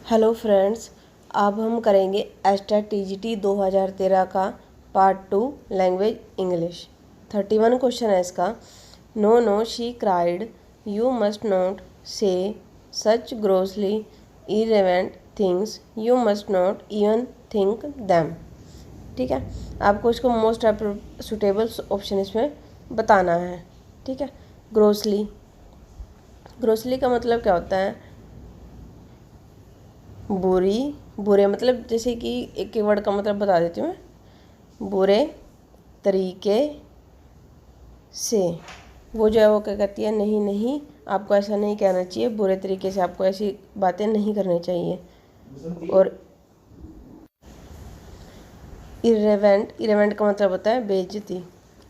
Hello friends, अब हम करेंगे एस्टेट TGT 2013 का पार्ट 2 लैंग्वेज इंग्लिश। 31 क्वेश्चन है इसका। No no she cried, you must not say such grossly irrelevant things, you must not even think them. ठीक है, आपको इसको मोस्ट सुटेबल ऑप्शन इसमें बताना है। ठीक है, ग्रोसली, ग्रोसली का मतलब क्या होता है? बुरी, बुरे मतलब जैसे कि एक एक वर्ड का मतलब बता देती हूँ मैं। बुरे तरीके से, वो जो है वो क्या कहती है, नहीं नहीं आपको ऐसा नहीं कहना चाहिए, बुरे तरीके से आपको ऐसी बातें नहीं करनी चाहिए। और इरेवेंट, इरेवेंट का मतलब होता है बेइज्जती।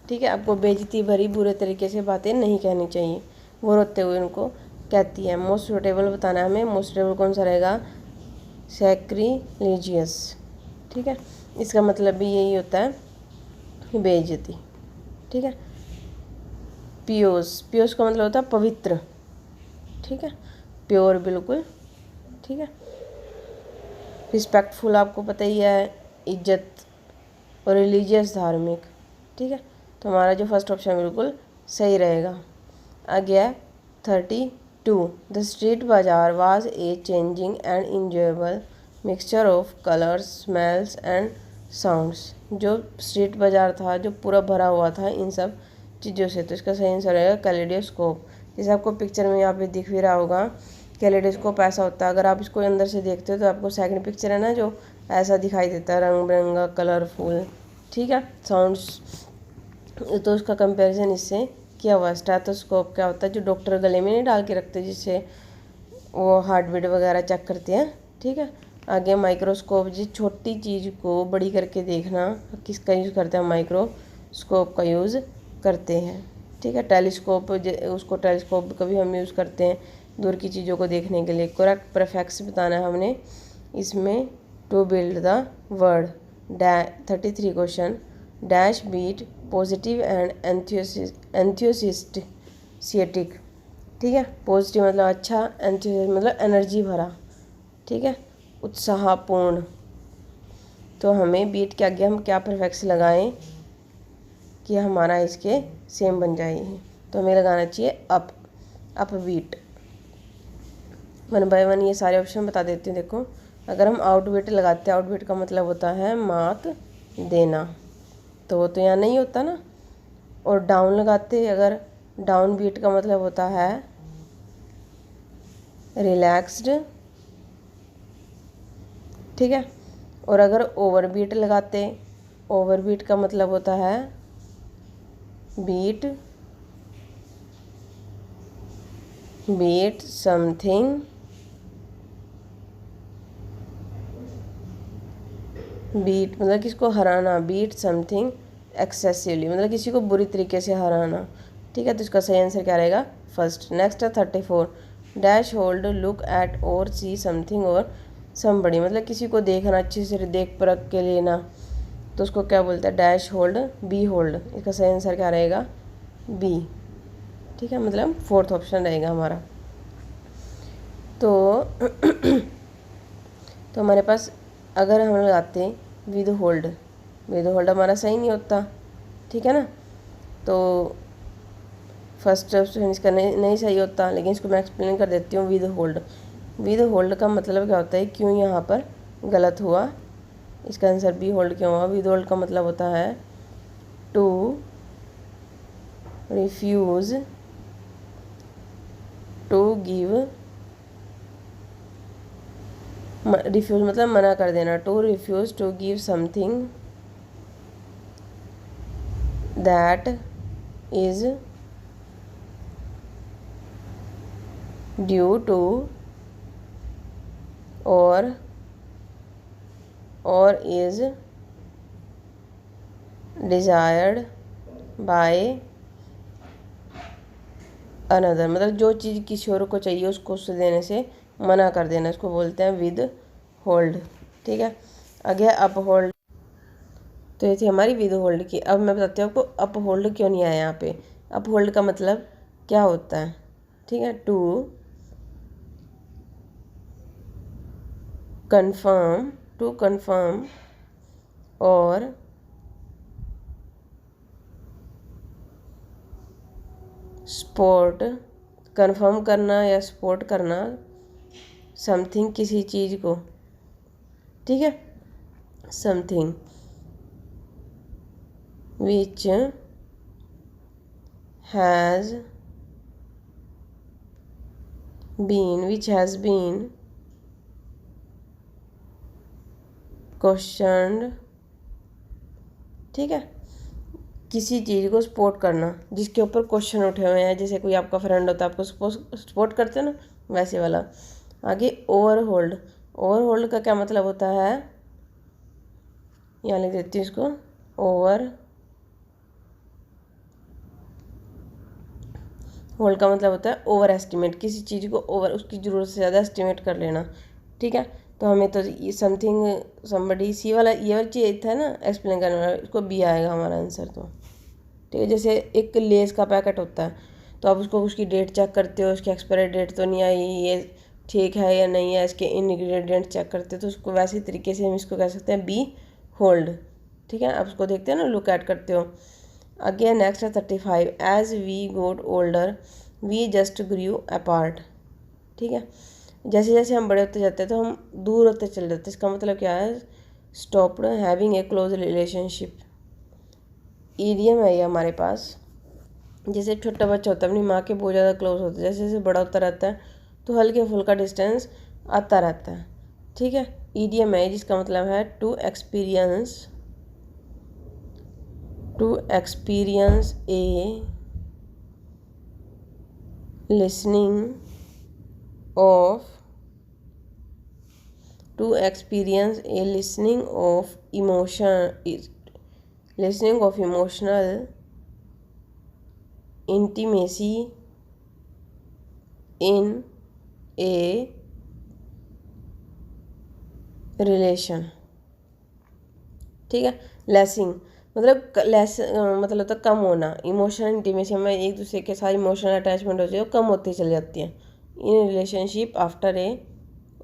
ठीक है, आपको बेइज्जती भरी बुरे तरीके से बातें नहीं कहनी चाहिए, वो रोते हुए उनको कहती है। मोस्ट सुटेबल बताना है हमें, मोस्ट सुटेबल कौन सा रहेगा? सैक्रिलीजियस। ठीक है, इसका मतलब भी यही होता है बेइज्जती। ठीक है, पियोस, पियोस का मतलब होता है पवित्र। ठीक है, प्योर बिल्कुल। ठीक है, रिस्पेक्टफुल आपको पता ही है, इज्जत। और रिलीजियस, धार्मिक। ठीक है, तो हमारा जो फर्स्ट ऑप्शन बिल्कुल सही रहेगा। आ गया 32। द स्ट्रीट बाजार was a changing and enjoyable mixture of colours, smells and sounds. जो स्ट्रीट बाजार था जो पूरा भरा हुआ था इन सब चीज़ों से, तो इसका सही आंसर रहेगा कैलेडोस्कोप। जैसे आपको पिक्चर में यहाँ पे दिख भी रहा होगा, कैलेडोस्कोप ऐसा होता है। अगर आप इसको अंदर से देखते हो तो आपको सेकंड पिक्चर है ना जो ऐसा दिखाई देता है, रंग बिरंगा, कलरफुल। ठीक है, साउंड्स, तो उसका कंपैरिजन इससे किया हुआ। स्टेथोस्कोप क्या होता है? जो डॉक्टर गले में नहीं डाल के रखते, जिससे वो हार्ट बीट वगैरह चेक करते हैं। ठीक है, आगे माइक्रोस्कोप, जिस छोटी चीज़ को बड़ी करके देखना, किसका यूज़ करते हैं? माइक्रोस्कोप का यूज़ करते हैं। ठीक है, टेलीस्कोप, उसको टेलीस्कोप का भी हम यूज़ करते हैं दूर की चीज़ों को देखने के लिए। करेक्ट प्रीफिक्स बताना है हमने इसमें, to build the word. 33 question. Dash beat positive and enthusiastic. ठीक है, पॉजिटिव मतलब अच्छा, एंथ्यूसिस्ट मतलब एनर्जी भरा। ठीक है, उत्साहपूर्ण। तो हमें बीट के आगे हम क्या प्रीफिक्स लगाएं कि हमारा इसके सेम बन जाए? तो हमें लगाना चाहिए अप बीट। 1 बाय 1 ये सारे ऑप्शन बता देती हूँ। देखो, अगर हम आउट बीट लगाते हैं, आउट बीट का मतलब होता है मात देना, तो वो तो यहाँ नहीं होता ना। और डाउन लगाते, अगर डाउन बीट का मतलब होता है रिलैक्स्ड। ठीक है, और अगर ओवर बीट लगाते, ओवर बीट का मतलब होता है बीट समथिंग, बीट मतलब किसको हराना, बीट समथिंग एक्सेसिवली मतलब किसी को बुरी तरीके से हराना। ठीक है, तो इसका सही आंसर क्या रहेगा? फर्स्ट। नेक्स्ट है 34। डैश होल्ड लुक एट और सी समथिंग और समबड़ी, मतलब किसी को देखना, अच्छे से देख परख के लेना, तो उसको क्या बोलते हैं? Dash hold, B hold. इसका सही आंसर क्या रहेगा? बी। ठीक है, मतलब फोर्थ ऑप्शन रहेगा हमारा। तो तो हमारे पास अगर हम लगाते विद होल्ड, विद होल्ड हमारा सही नहीं होता। ठीक है ना, तो फर्स्ट ऑप्शन इसका नहीं सही होता, लेकिन इसको मैं एक्सप्लेन कर देती हूँ। विद होल्ड, विद होल्ड का मतलब क्या होता है, क्यों यहाँ पर गलत हुआ? इसका आंसर बी होल्ड क्यों हुआ? विद होल्ड का मतलब होता है to refuse to give, refuse मतलब मना कर देना। To refuse to give something that is due to और इज़ डिज़ायर्ड बाय अनदर, मतलब जो चीज़ किसी और को चाहिए उसको उससे देने से मना कर देना, इसको बोलते हैं विद होल्ड। ठीक है, आगे अप होल्ड। तो ये थी हमारी विद होल्ड की। अब मैं बताती हूँ आपको अप होल्ड क्यों नहीं आया यहाँ पे। अप होल्ड का मतलब क्या होता है? ठीक है, टू confirm, to confirm और सपोर्ट, कंफर्म करना या सपोर्ट करना समथिंग, किसी चीज़ को, ठीक है, something which has been questioned, ठीक है, किसी चीज़ को सपोर्ट करना जिसके ऊपर क्वेश्चन उठे हुए हैं, जैसे कोई आपका फ्रेंड होता है आपको सपोर्ट करते हैं ना, वैसे वाला। आगे ओवरहोल्ड, ओवरहोल्ड का क्या मतलब होता है, यहाँ लिख देती हूँ इसको, होल्ड का मतलब होता है ओवर एस्टिमेट, किसी चीज़ को ओवर, उसकी ज़रूरत से ज़्यादा एस्टिमेट कर लेना, ठीक है। तो हमें तो ये समथिंग समबडी, सी वाला ये वाला चीज़ था ना एक्सप्लेन करने वाला, इसको बी आएगा हमारा आंसर। तो ठीक है, जैसे एक लेस का पैकेट होता है तो आप उसको, उसकी डेट चेक करते हो, उसकी एक्सपायरी डेट तो नहीं आई, ये ठीक है या नहीं है, इसके इंग्रेडिएंट चेक करते हो, तो उसको वैसे तरीके से हम इसको कह सकते हैं बी होल्ड, ठीक है। आप उसको देखते हैं ना, लुक एट करते हो। अगेन नेक्स्ट है 35, as we got older we just grew apart, ठीक है, जैसे जैसे हम बड़े होते जाते हैं तो हम दूर होते चले जाते हैं, इसका मतलब क्या है, stopped having a close relationship. Idiom है ये हमारे पास, जैसे छोटा बच्चा होता है अपनी माँ के बहुत ज़्यादा क्लोज होता है, जैसे जैसे बड़ा होता रहता है तो हल्के फुल्का डिस्टेंस आता रहता है, ठीक है। ईडियम है जिसका मतलब है to experience a lessening of emotional intimacy in a relation, ठीक है। लेसिंग मतलब मतलब होता है कम होना, इमोशनल इंटीमेसी में एक दूसरे के साथ इमोशनल अटैचमेंट होती है वो कम होती चली जाती है in relationship after a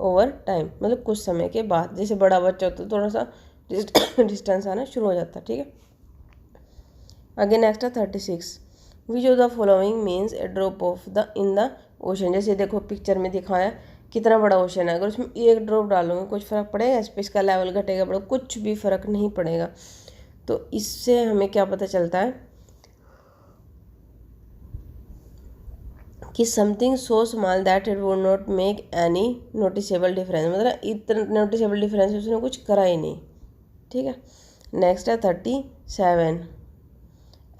over time, मतलब कुछ समय के बाद, जैसे बड़ा बच्चा होता है थोड़ा सा डिस्टेंस आना शुरू हो जाता है, ठीक है। आगे नेक्स्ट है 36, विच of the following means A drop of the in the ocean. जैसे देखो पिक्चर में दिखाया कितना बड़ा ओशन है, अगर उसमें एक ड्रॉप डालूंगा कुछ फ़र्क पड़ेगा, इस पर इसका लेवल घटेगा बड़ा, कुछ भी फ़र्क नहीं पड़ेगा। तो इससे हमें क्या पता चलता है कि something so small that it would not make any noticeable difference, मतलब इतना नोटिसेबल डिफरेंस उसने कुछ करा ही नहीं, ठीक है। नेक्स्ट है 37,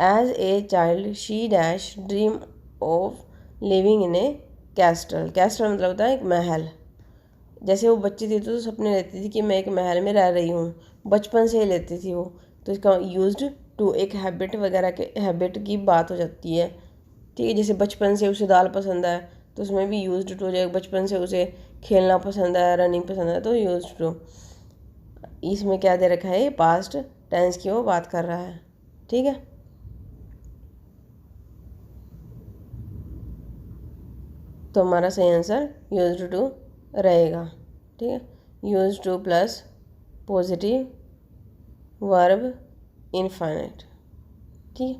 as a child she dash dream of living in a castle. Castle मतलब होता है एक महल, जैसे वो बच्ची थी तो सपने लेती थी कि मैं एक महल में रह रही हूँ, बचपन से ही लेती थी वो। तो इसका यूज्ड टू एक हैबिट वगैरह के हैबिट की बात हो जाती है, ठीक है। जैसे बचपन से उसे दाल पसंद है तो उसमें भी यूज्ड टू, जो बचपन से उसे खेलना पसंद है, रनिंग पसंद है, तो यूज्ड टू। इसमें क्या दे रखा है, पास्ट टेंस की वो बात कर रहा है, ठीक है। तो हमारा सही आंसर यूज्ड टू रहेगा, ठीक है। Used two plus positive verb infinite, ठीक है।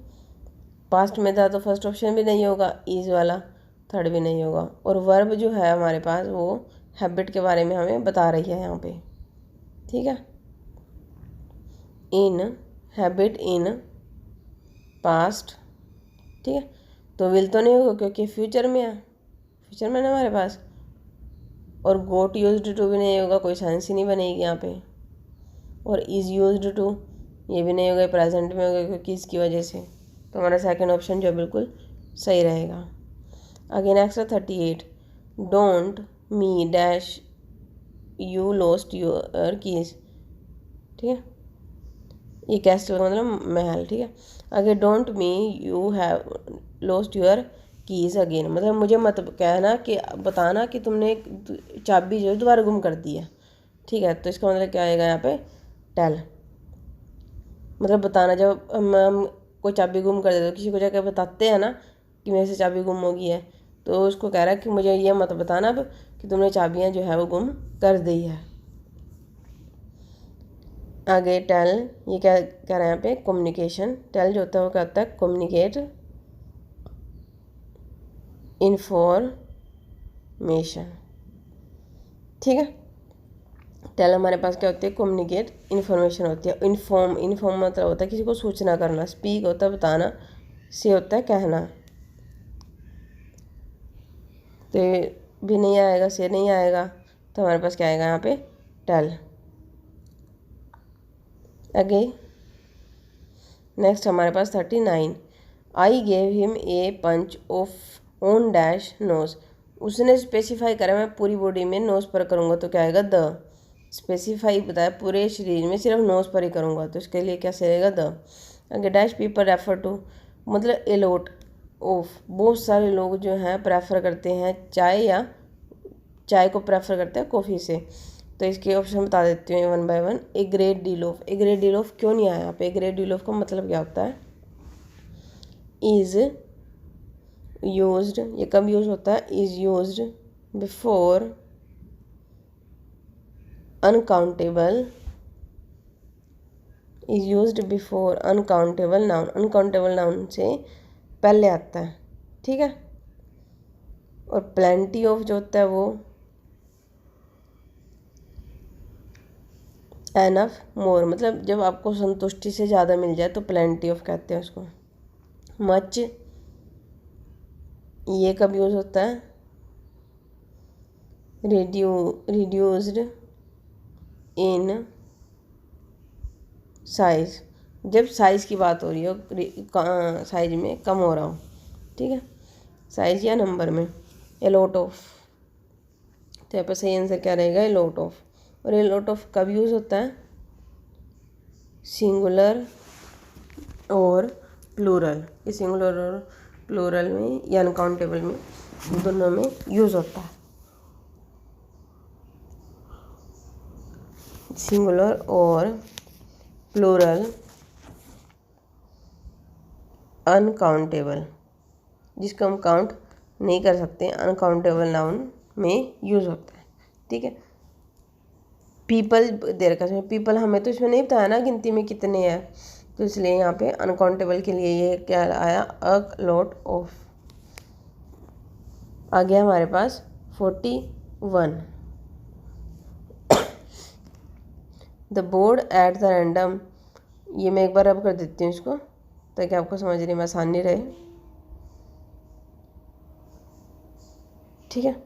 पास्ट में था तो फर्स्ट ऑप्शन भी नहीं होगा, इज वाला थर्ड भी नहीं होगा, और वर्ब जो है हमारे पास वो हैबिट के बारे में हमें बता रही है यहाँ पे, ठीक है। इन हैबिट इन पास्ट, ठीक है। तो विल तो नहीं होगा क्योंकि फ्यूचर में है, फ्यूचर में ना हमारे पास, और गोट यूज्ड टू भी नहीं होगा, कोई सेंस ही नहीं बनेगी यहाँ पे, और इज़ यूज्ड टू ये भी नहीं होगा, प्रेजेंट में होगा क्योंकि इसकी वजह से। तो हमारा सेकंड ऑप्शन जो बिल्कुल सही रहेगा। आगे नेक्स्ट है 38, don't me dash you lost your keys, ठीक है। ये कैस्टल का मतलब महल, ठीक है। आगे don't me you have lost your keys again, मतलब मुझे मत कहना कि बताना कि तुमने चाबी जो है दोबारा गुम कर दी है, ठीक है। तो इसका मतलब क्या आएगा यहाँ पे, टेल, मतलब बताना। जब हम कोई चाबी गुम कर देते, तो किसी को जाकर बताते हैं ना कि मेरे से चाबी गुम हो गई है, तो उसको कह रहा है कि मुझे ये मत बताना अब कि तुमने चाबियाँ जो है वो गुम कर दी है, आगे टेल, ये क्या कह रहे हैं यहाँ पे, कम्युनिकेशन। टेल जो होता है वो क्या होता है, कम्युनिकेट इन्फॉर्मेशन। ठीक है, टेल हमारे पास क्या होती है, कम्युनिकेट इन्फॉर्मेशन होती है। इन्फॉर्म मतलब होता है किसी को सूचना करना। स्पीक होता है बताना, से होता है कहना। तो भी नहीं आएगा, से नहीं आएगा, तो हमारे पास क्या आएगा यहाँ पे, टेल। आगे नेक्स्ट हमारे पास 39। I gave him a punch off on dash nose. उसने स्पेसिफाई करा मैं पूरी बॉडी में नोज पर करूँगा, तो क्या आएगा, द। स्पेसिफाई बताया पूरे शरीर में सिर्फ नोज पर ही करूँगा, तो इसके लिए क्या रहेगा, द। आगे डैश पीपल रेफर टू, मतलब ए लॉट ऑफ, बहुत सारे लोग जो हैं प्रेफर करते हैं चाय, या चाय को प्रेफर करते हैं कॉफ़ी से। तो इसके ऑप्शन बता देती हूँ one by one. A great deal of, a great deal of क्यों नहीं आया यहाँ पे, ए ग्रेट डील ऑफ का मतलब क्या होता है, इज़ यूज्ड, ये कब यूज होता है, is used before uncountable, is used before uncountable noun. Uncountable noun से पहले आता है, ठीक है। और प्लेंटी ऑफ जो होता है वो एनफ मोर, मतलब जब आपको संतुष्टि से ज़्यादा मिल जाए तो प्लेंटी ऑफ कहते हैं उसको। मच, ये कब यूज़ होता है, रिड्यूस्ड इन साइज, जब साइज़ की बात हो रही हो, साइज में कम हो रहा हो, ठीक है, साइज या नंबर में। ए लॉट ऑफ, तो यहाँ पर सही आंसर क्या रहेगा, ए लॉट ऑफ। और ए लॉट ऑफ कब यूज़ होता है, सिंगुलर और प्लूरल। ये सिंगुलर और प्लूरल में या अनकाउंटेबल में, दोनों में यूज़ होता है। सिंगुलर और प्लूरल अनकाउंटेबल, जिसको हम काउंट नहीं कर सकते, अनकाउंटेबल नाउन में यूज़ होता है, ठीक है। पीपल दे रखा है, पीपल हमें तो इसमें नहीं बताया ना गिनती में कितने हैं, तो इसलिए यहाँ पे अनकाउंटेबल के लिए ये क्या आया, अ लॉट ऑफ। आ गया हमारे पास 41। The board at the random, ये मैं एक बार अब कर देती हूँ इसको ताकि आपको समझने में आसानी रहे, ठीक है।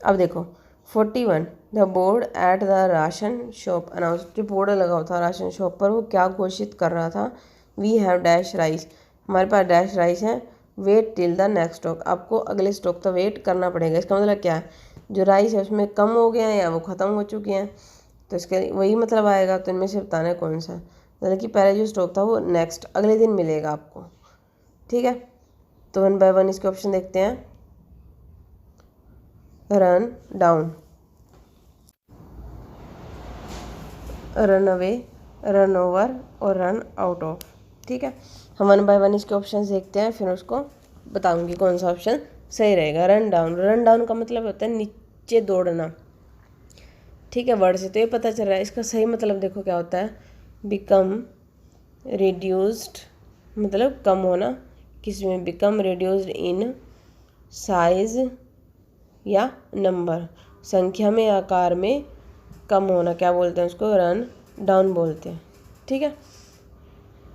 अब देखो 41, the board at the ration shop announce, जो बोर्ड लगा हुआ था राशन शॉप पर वो क्या घोषित कर रहा था, वी हैव डैश राइस, हमारे पास डैश राइस है, wait till the next stock, आपको अगले स्टॉक तक वेट करना पड़ेगा। इसका मतलब क्या है, जो राइस है उसमें कम हो गया है या वो ख़त्म हो चुके हैं, तो इसके वही मतलब आएगा। तो इनमें से बताना है कौन सा, मतलब कि पहले जो स्टॉक था वो नेक्स्ट अगले दिन मिलेगा आपको, ठीक है। तो वन बाय वन इसके ऑप्शन देखते हैं। Run down, run away, run over और रन आउट ऑफ, ठीक है। हम वन बाय वन इसके ऑप्शन देखते हैं, फिर उसको बताऊंगी कौन सा ऑप्शन सही रहेगा। रन डाउन, रन डाउन का मतलब होता है नीचे दौड़ना, ठीक है। वर्ड से तो ये पता चल रहा है, इसका सही मतलब देखो क्या होता है, बिकम रिड्यूस्ड, मतलब कम होना, किसमें, बिकम रिड्यूस्ड इन साइज या नंबर, संख्या में आकार में कम होना, क्या बोलते हैं उसको, रन डाउन बोलते हैं, ठीक है।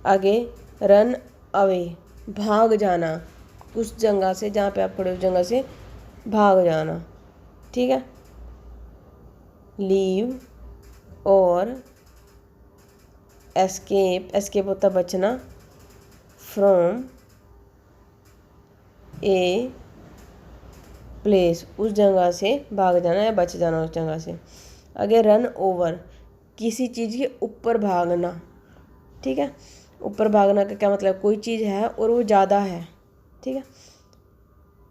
आगे रन अवे, भाग जाना, उस जगह से जहाँ पे आप खड़े उस जगह से भाग जाना, ठीक है। लीव और एस्केप, एस्केप होता बचना, फ्रॉम ए प्लेस, उस जगह से भाग जाना या बच जाना उस जगह से। आगे रन ओवर, किसी चीज़ के ऊपर भागना, ठीक है। ऊपर भागना का क्या मतलब, कोई चीज़ है और वो ज़्यादा है, ठीक है।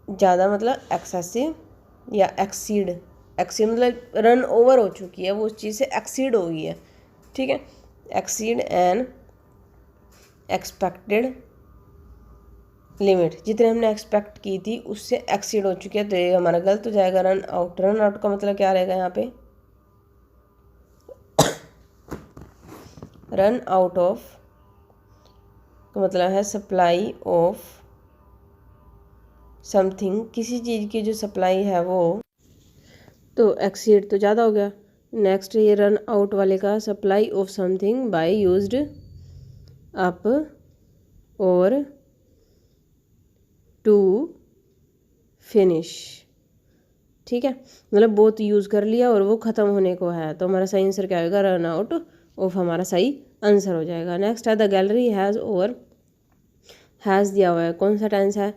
ज़्यादा मतलब एक्सेसिव या एक्सीड, एक्सीड मतलब रन ओवर हो चुकी है वो, उस चीज़ से एक्सीड हो गई है, ठीक है। एक्सीड एन एक्सपेक्टेड लिमिट, जितने हमने एक्सपेक्ट की थी उससे एक्सीड हो चुकी है, तो ये हमारा गलत हो जाएगा। रन आउट, रन आउट का मतलब क्या रहेगा यहाँ पे, रन आउट ऑफ का मतलब है सप्लाई ऑफ समथिंग, किसी चीज़ की जो सप्लाई है वो, तो एक्सीड तो ज़्यादा हो गया। नेक्स्ट ये रन आउट वाले का supply of something bye used up और टू फिनिश, ठीक है, मतलब बहुत यूज़ कर लिया और वो ख़त्म होने को है, तो हमारा सही आंसर क्या होगा, रन आउट ऑफ हमारा सही आंसर हो जाएगा। नेक्स्ट है द गैलरी हैज़ और हैज़ दिया हुआ है, कौन सा टेंस है,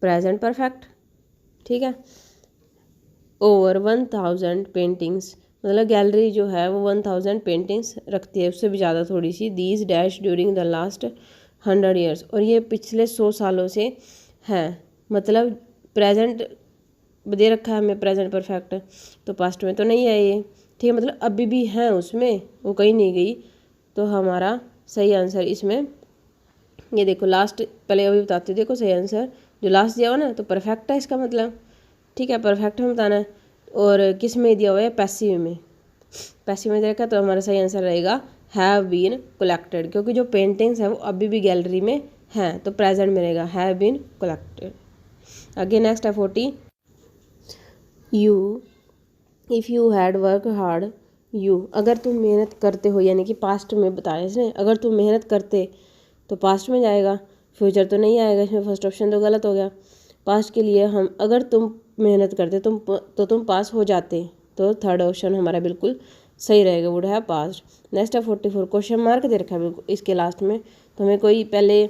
प्रेजेंट परफेक्ट, ठीक है। ओवर 1000 पेंटिंग्स, मतलब गैलरी जो है वो 1000 पेंटिंग्स रखती है, उससे भी ज़्यादा थोड़ी सी। These dash during the last 100 years, और ये पिछले 100 सालों से है, मतलब प्रेजेंट दे रखा है हमें प्रेजेंट परफेक्ट, तो पास्ट में तो नहीं है ये, ठीक है, मतलब अभी भी है उसमें, वो कहीं नहीं गई, तो हमारा सही आंसर इसमें ये देखो लास्ट, पहले अभी बताती हूँ, देखो सही आंसर जो लास्ट दिया हुआ ना तो परफेक्ट है इसका मतलब, ठीक है, परफेक्ट में बताना है। और किस में दिया हुआ है, पैसिव में, पैसिव में दे रखा, तो हमारा सही आंसर रहेगा हैव बीन कलेक्टेड, क्योंकि जो पेंटिंग्स है वो अभी भी गैलरी में हैं, तो प्रेजेंट में रहेगा हैव बीन कलेक्टेड। आगे नेक्स्ट है 40, you if you had work hard, you अगर तुम मेहनत करते हो, यानी कि पास्ट में बताया इसने, अगर तुम मेहनत करते तो पास्ट में जाएगा, फ्यूचर तो नहीं आएगा इसमें, फर्स्ट ऑप्शन तो गलत हो गया। पास्ट के लिए हम अगर तुम मेहनत करते तो तुम पास हो जाते, तो थर्ड ऑप्शन हमारा बिल्कुल सही रहेगा, वुड हैव पास्ट। नेक्स्ट है 44, क्वेश्चन मार्क दे रखा है बिल्कुल इसके लास्ट में, तो हमें कोई पहले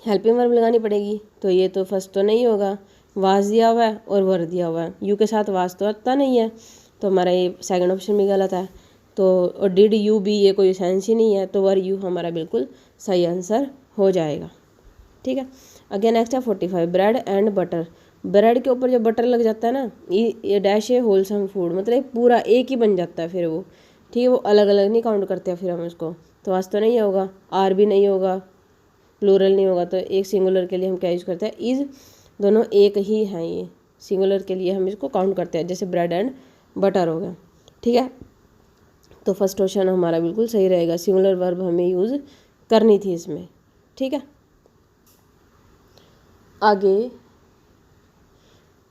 हेल्पिंग वर्ब लगानी पड़ेगी, तो ये तो फर्स्ट तो नहीं होगा, वास दिया हुआ है और वर दिया हुआ है, यू के साथ वास तो आता नहीं है, तो हमारा ये सेकंड ऑप्शन भी गलत है, तो और डिड यू भी ये कोई सेंस ही नहीं है, तो वर यू हमारा बिल्कुल सही आंसर हो जाएगा, ठीक है। अगेन नेक्स्ट है 45, ब्रेड एंड बटर, ब्रेड के ऊपर जब बटर लग जाता है ना, ये डैश है होलसम फूड, मतलब पूरा एक ही बन जाता है फिर वो, ठीक है, वो अलग अलग नहीं काउंट करते हैं फिर हम उसको, तो आज तो नहीं होगा, आर भी नहीं होगा, प्लूरल नहीं होगा, तो एक सिंगुलर के लिए हम क्या यूज़ करते हैं, इज़, दोनों एक ही हैं, ये सिंगुलर के लिए हम इसको काउंट करते हैं, जैसे ब्रेड एंड बटर हो गया, ठीक है, तो फर्स्ट ऑप्शन हमारा बिल्कुल सही रहेगा, सिंगुलर वर्ब हमें यूज़ करनी थी इसमें, ठीक है। आगे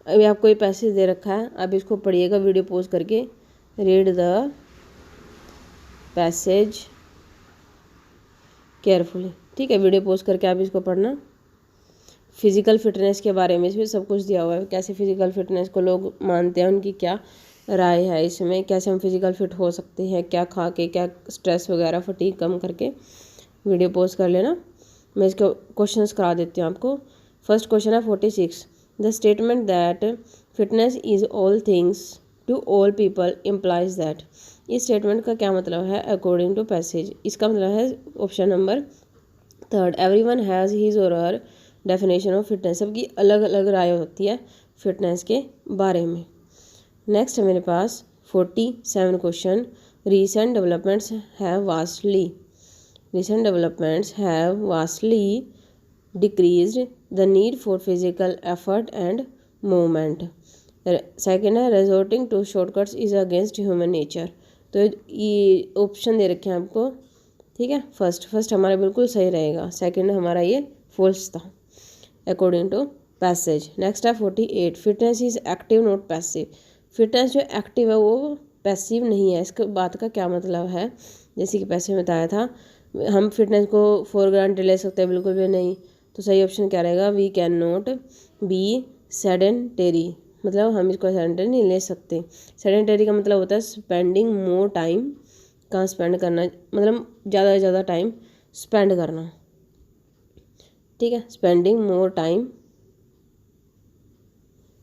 अभी आपको ये पैसेज दे रखा है, आप इसको पढ़िएगा वीडियो पॉज करके, रीड द पैसेज केयरफुली, ठीक है, वीडियो पॉज करके आप इसको पढ़ना। फिज़िकल फिटनेस के बारे में इसमें सब कुछ दिया हुआ है, कैसे फिज़िकल फिटनेस को लोग मानते हैं, उनकी क्या राय है इसमें, कैसे हम फिज़िकल फिट हो सकते हैं, क्या खा के, क्या स्ट्रेस वगैरह फटीग कम करके। वीडियो पॉज कर लेना, मैं इसके क्वेश्चंस करा देती हूँ आपको। फर्स्ट क्वेश्चन है 46, the statement that fitness is all things to all people implies that, इस स्टेटमेंट का क्या मतलब है अकॉर्डिंग टू पैसेज, इसका मतलब है option number third, everyone has his और हर डेफिनेशन ऑफ फिटनेस, सबकी अलग अलग राय होती है फिटनेस के बारे में। नेक्स्ट है मेरे पास 47 question, recent developments have vastly decreased the need for physical effort and movement. Second है resorting to shortcuts is against human nature, तो ये ऑप्शन दे रखे हैं आपको, ठीक है, फर्स्ट हमारा बिल्कुल सही रहेगा, सेकेंड हमारा ये फॉल्स था अकॉर्डिंग टू पैसेज। नेक्स्ट है 48, fitness is active not passive, fitness जो एक्टिव है वो पैसिव नहीं है, इसके बात का क्या मतलब है, जैसे कि पैसे में बताया था, हम फिटनेस को फॉर ग्रांटेड ले सकते हैं, बिल्कुल भी नहीं, तो सही ऑप्शन क्या रहेगा, वी कैन नॉट बी सेडेंटेरी, मतलब हम इसको सेडेंटरी नहीं ले सकते। सेडेंटरी का मतलब होता है स्पेंडिंग मोर टाइम, कहाँ स्पेंड करना, मतलब ज़्यादा से ज़्यादा टाइम स्पेंड करना, ठीक है, स्पेंडिंग मोर टाइम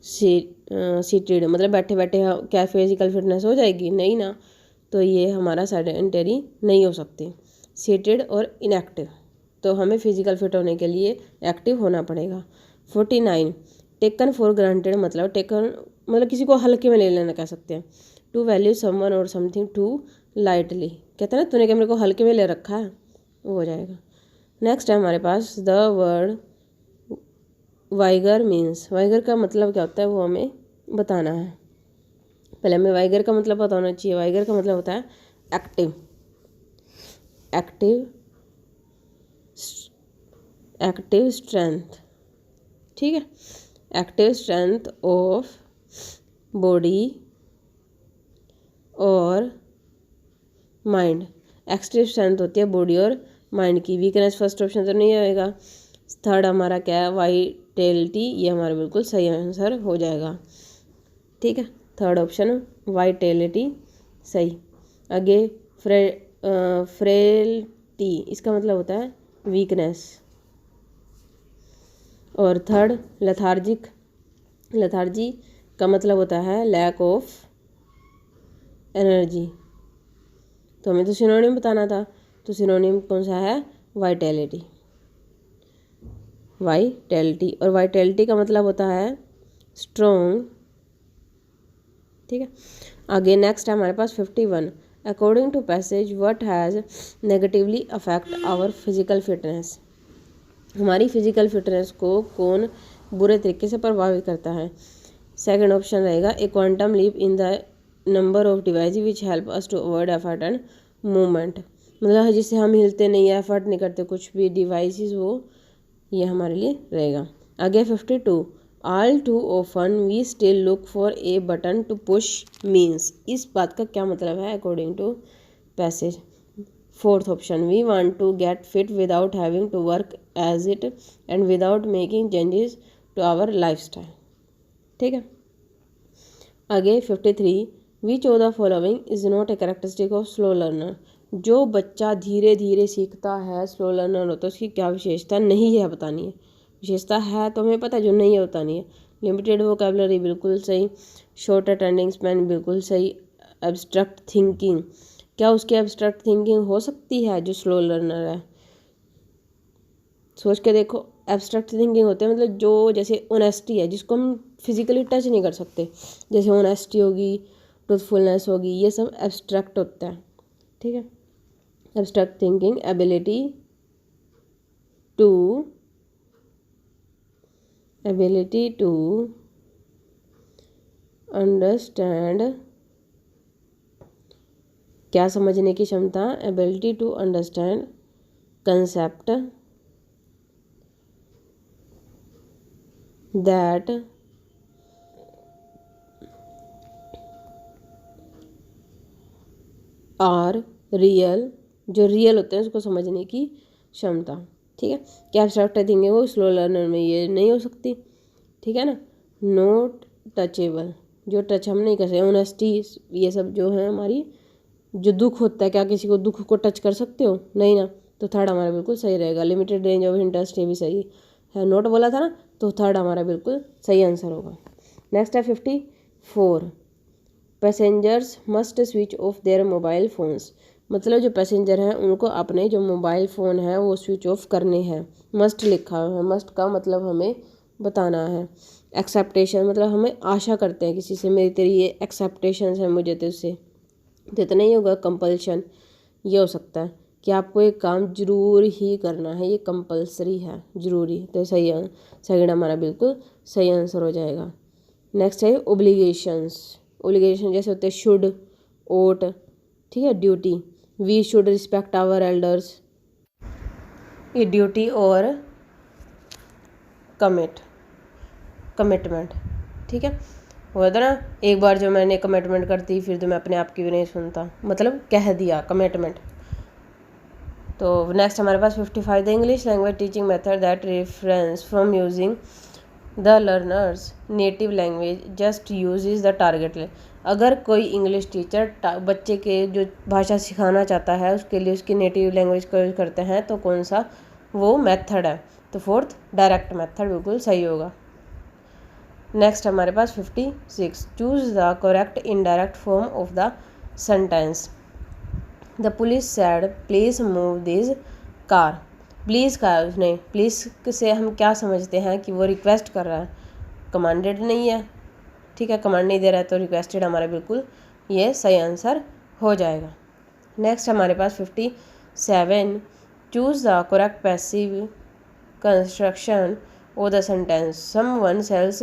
सीटेड, मतलब बैठे बैठे क्या फिजिकल फिटनेस हो जाएगी, नहीं ना, तो ये हमारा सेडेंटरी नहीं हो सकती। सीटेड और इनएक्टिव, तो हमें फिजिकल फिट होने के लिए एक्टिव होना पड़ेगा। 49, टेकन फॉर ग्रांटेड, मतलब टेकन मतलब किसी को हल्के में ले लेना कह सकते हैं। टू वैल्यू समवन और समथिंग टू लाइटली, कहते हैं ना तूने क्या मेरे को हल्के में ले रखा है, वो हो जाएगा। नेक्स्ट है हमारे पास the word vigour means, vigour का मतलब क्या होता है वो हमें बताना है, पहले हमें वाइगर का मतलब पता होना चाहिए। वाइगर का मतलब होता है एक्टिव, एक्टिव स्ट्रेंथ, ठीक है, एक्टिव स्ट्रेंथ ऑफ बॉडी और माइंड। एक्टिव स्ट्रेंथ होती है बॉडी और माइंड की। वीकनेस फर्स्ट ऑप्शन तो नहीं आएगा। थर्ड हमारा क्या है, वाइटेलिटी, ये हमारा बिल्कुल सही आंसर हो जाएगा, ठीक है, थर्ड ऑप्शन वाइटेलिटी सही। आगे फ्रेलिटी, इसका मतलब होता है वीकनेस। और थर्ड लेथार्जिक, लेथार्जी का मतलब होता है लैक ऑफ एनर्जी। तो हमें तो सिनोनिम बताना था, तो सिनोनिम कौन सा है, वाइटेलिटी, वाइटेलिटी। और वाइटेलिटी का मतलब होता है स्ट्रॉन्ग, ठीक है। आगे नेक्स्ट है हमारे पास 51। According to passage what has negatively affect our physical fitness. हमारी फिजिकल फिटनेस को कौन बुरे तरीके से प्रभावित करता है। सेकंड ऑप्शन रहेगा a quantum leap in the number of device which help us to avoid effort and movement, मतलब जिससे हम हिलते नहीं, एफर्ट नहीं करते कुछ भी डिवाइसेस, वो ये हमारे लिए रहेगा। आगे 52 all too often we still look for a button to push means, इस बात का क्या मतलब है according to passage. Fourth option we want to get fit without having to work as it and without making changes to our lifestyle, ठीक है। आगे 53 which of the following is not a characteristic of slow learner. जो बच्चा धीरे धीरे सीखता है, slow learner होता है, उसकी क्या विशेषता नहीं है बतानी है। विशेषता है तो हमें पता है, जो नहीं है बतानी है। लिमिटेड वोकैबुलरी बिल्कुल सही, शॉर्ट अटेंडिंग स्पैन बिल्कुल सही। एब्स्ट्रैक्ट थिंकिंग, क्या उसकी एब्स्ट्रैक्ट थिंकिंग हो सकती है जो स्लो लर्नर है, सोच के देखो। एब्स्ट्रैक्ट थिंकिंग होते हैं मतलब जो जैसे ऑनेस्टी है, जिसको हम फिजिकली टच नहीं कर सकते, जैसे ऑनेस्टी होगी, ट्रूथफुलनेस होगी, ये सब एब्स्ट्रैक्ट होता है, ठीक है। Abstract thinking ability to understand, क्या समझने की क्षमता, ability to understand concept that are real, जो रियल होते हैं उसको समझने की क्षमता, ठीक है। क्या एब्स्ट्रैक्ट थिंकिंग वो स्लो लर्नर में ये नहीं हो सकती, ठीक है ना। नॉट टचेबल, जो टच हम नहीं कर सकते। ऑनेस्टी, ये सब जो है हमारी, जो दुख होता है, क्या किसी को दुख को टच कर सकते हो, नहीं ना, तो थर्ड हमारा बिल्कुल सही रहेगा। लिमिटेड रेंज ऑफ इंटरेस्ट, ये भी सही है, नोट बोला था ना, तो थर्ड हमारा बिल्कुल सही आंसर होगा। नेक्स्ट है 54 passengers must switch of their mobile phones, मतलब जो पैसेंजर हैं उनको अपने जो मोबाइल फ़ोन है वो स्विच ऑफ करने हैं। मस्ट लिखा है, मस्ट का मतलब हमें बताना है। एक्सेप्टेशन मतलब हमें आशा करते हैं किसी से, मेरी तेरी ये एक्सेप्टेशंस है मुझे तुझसे, तो इतना ही होगा। कंपल्शन, ये हो सकता है कि आपको एक काम जरूर ही करना है, ये कंपल्सरी है, जरूरी, तो सही है, सेकंड हमारा बिल्कुल सही आंसर हो जाएगा। नेक्स्ट है ओब्लिगेशंस। ओब्लिगेशन जैसे होते हैं शुड, ओट, ठीक है, duty. We should respect our elders, ये ड्यूटी और कमिटमेंट, ठीक है। हुआ था ना एक बार जो मैंने कमिटमेंट करती फिर तो मैं अपने आप की भी नहीं सुनता, मतलब कह दिया कमिटमेंट। तो नेक्स्ट हमारे पास 55 the English language teaching method that reference from using the learners native language just use the target. अगर कोई इंग्लिश टीचर बच्चे के जो भाषा सिखाना चाहता है उसके लिए उसकी नेटिव लैंग्वेज का यूज़ करते हैं, तो कौन सा वो मेथड है, तो फोर्थ डायरेक्ट मेथड बिल्कुल सही होगा। नेक्स्ट हमारे पास 56 choose the correct indirect form of the sentence. The police sad please move this car. Please का उसने, प्लीज़ से हम क्या समझते हैं कि वो रिक्वेस्ट कर रहा है, कमांडेड नहीं है, ठीक है, कमांड नहीं दे रहा है, तो रिक्वेस्टेड हमारा बिल्कुल ये सही आंसर हो जाएगा। नेक्स्ट हमारे पास 57 choose the correct passive construction of the sentence someone sells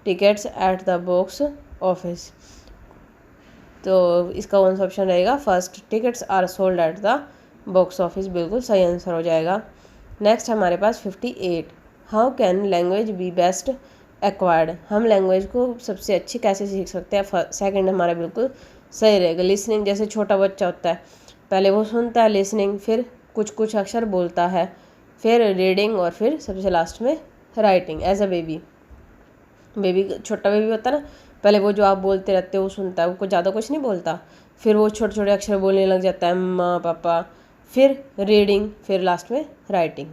tickets at the box office. तो इसका कौन सा ऑप्शन रहेगा, first tickets are sold at the box office बिल्कुल सही आंसर हो जाएगा। नेक्स्ट हमारे पास 58, how can language be best acquired, हम लैंग्वेज को सबसे अच्छी कैसे सीख सकते हैं। सेकंड हमारा बिल्कुल सही रहेगा। लिसनिंग, जैसे छोटा बच्चा होता है पहले वो सुनता है लिसनिंग, फिर कुछ कुछ अक्षर बोलता है, फिर रीडिंग और फिर सबसे लास्ट में राइटिंग। एज अ बेबी, छोटा बेबी होता है ना, पहले वो जो आप बोलते रहते हो वो सुनता है, वो ज़्यादा कुछ नहीं बोलता, फिर वो छोटे छोटे अक्षर बोलने लग जाता है, मम्मा पापा, फिर रीडिंग, फिर लास्ट में राइटिंग।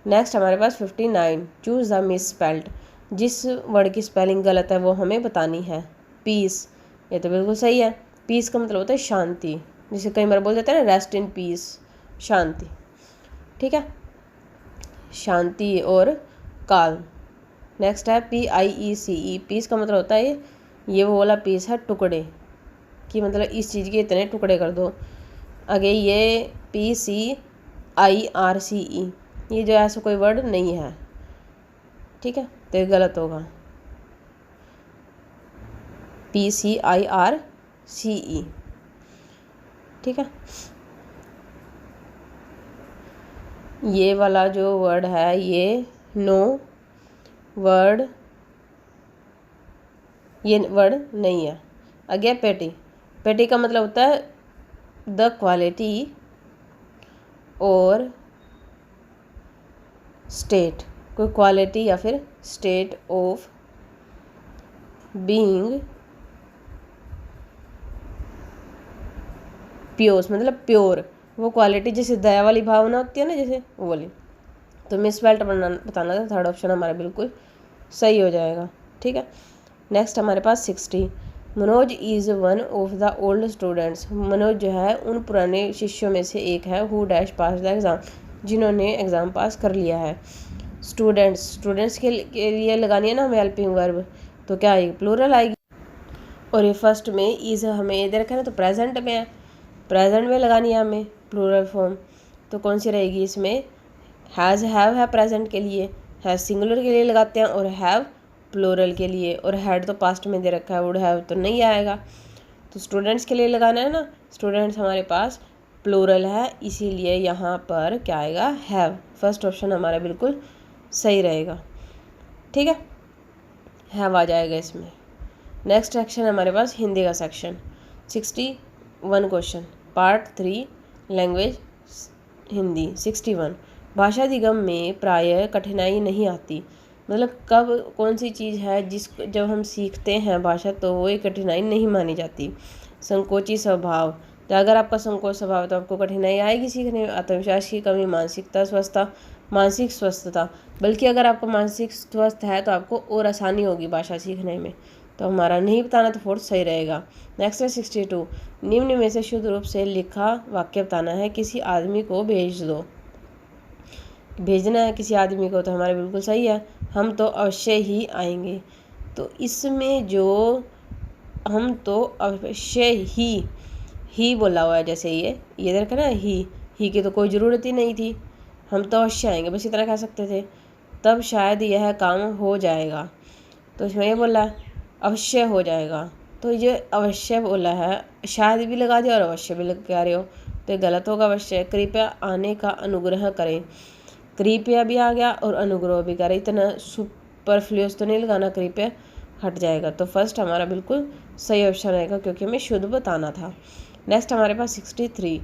नेक्स्ट हमारे पास 59, चूज़ द मिस स्पेल्ड, जिस वर्ड की स्पेलिंग गलत है वो हमें बतानी है। पीस, ये तो बिल्कुल सही है। पीस का मतलब होता है शांति, जिसे कई बार बोल देते हैं ना रेस्ट इन पीस, शांति। ठीक है, शांति और काल्म। नेक्स्ट है PIECE, पीस का मतलब होता है ये वो वाला पीस है टुकड़े कि मतलब इस चीज़ के इतने टुकड़े कर दो। आगे ये PCIRCE, ये जो ऐसा कोई वर्ड नहीं है, ठीक है, तो ये गलत होगा। PCIRCE, ठीक है। ये वाला जो वर्ड है ये नो वर्ड, ये वर्ड नहीं है। आगे पेटी, पेटी का मतलब होता है द क्वालिटी और स्टेट, कोई क्वालिटी या फिर स्टेट ऑफ बीइंग प्योर, मतलब प्योर, वो क्वालिटी जैसे दया वाली भावना होती है ना, जैसे वो वाली। तो मिस बेल्ट बताना था, थर्ड ऑप्शन हमारा बिल्कुल सही हो जाएगा। ठीक है, नेक्स्ट हमारे पास 60, Manoj is one of the old students, Manoj जो है उन पुराने शिष्यों में से एक है, who dash pass the exam, जिन्होंने एग्ज़ाम पास कर लिया है। स्टूडेंट्स के लिए लगानी है ना हमें हेल्पिंग वर्ब, तो क्या आएगी, प्लूरल आएगी। और ये फर्स्ट में इज़ हमें इधर रखा है ना, तो प्रेजेंट में है, प्रेजेंट में लगानी है हमें प्लूरल फॉर्म, तो कौन सी रहेगी इसमें, हैज़ हैव है प्रेजेंट के लिए, हैज़ सिंगुलर के लिए लगाते हैं, और हैव प्लूरल के लिए, और हैड तो पास्ट में दे रखा है, वुड हैव तो नहीं आएगा। तो स्टूडेंट्स के लिए लगाना है ना, स्टूडेंट्स हमारे पास प्लूरल है, इसीलिए यहाँ पर क्या आएगा, हैव। फर्स्ट ऑप्शन हमारा बिल्कुल सही रहेगा। ठीक है, हैव आ जाएगा इसमें। नेक्स्ट सेक्शन हमारे पास हिंदी का section, 61 question, part 3 language Hindi. 61, भाषा अधिगम में प्रायः कठिनाई नहीं आती, मतलब कब कौन सी चीज़ है जब हम सीखते हैं भाषा तो वो एक कठिनाई नहीं मानी जाती। संकोची स्वभाव, तो अगर आपका संकोच स्वभाव तो आपको कठिनाई आएगी सीखने में। आत्मविश्वास की कमी, मानसिक स्वस्थता, बल्कि अगर आपको मानसिक स्वस्थ है तो आपको और आसानी होगी भाषा सीखने में। तो हमारा नहीं बताना तो फोर्थ सही रहेगा। नेक्स्ट है 62, निम्न में से शुद्ध रूप से लिखा वाक्य बताना है, किसी आदमी को भेज दो, भेजना है किसी आदमी को, तो हमारे बिल्कुल सही है, हम तो अवश्य ही आएंगे। तो इसमें जो हम तो अवश्य ही बोला हुआ है, जैसे ये देखा ना, ही की तो कोई ज़रूरत ही नहीं थी, हम तो अवश्य आएंगे बस इतना कह सकते थे, तब शायद यह काम हो जाएगा। तो इसमें ये बोला अवश्य हो जाएगा, तो ये अवश्य बोला है, शायद भी लगा दिया और अवश्य भी लगा रहे हो, तो ये गलत होगा। अवश्य, कृपया आने का अनुग्रह करें, कृपया भी आ गया और अनुग्रह भी करें, इतना सुपरफ्लुअस तो नहीं लगाना, कृपया हट जाएगा। तो फर्स्ट हमारा बिल्कुल सही ऑप्शन रहेगा, क्योंकि हमें शुद्ध बताना था। नेक्स्ट हमारे पास 63,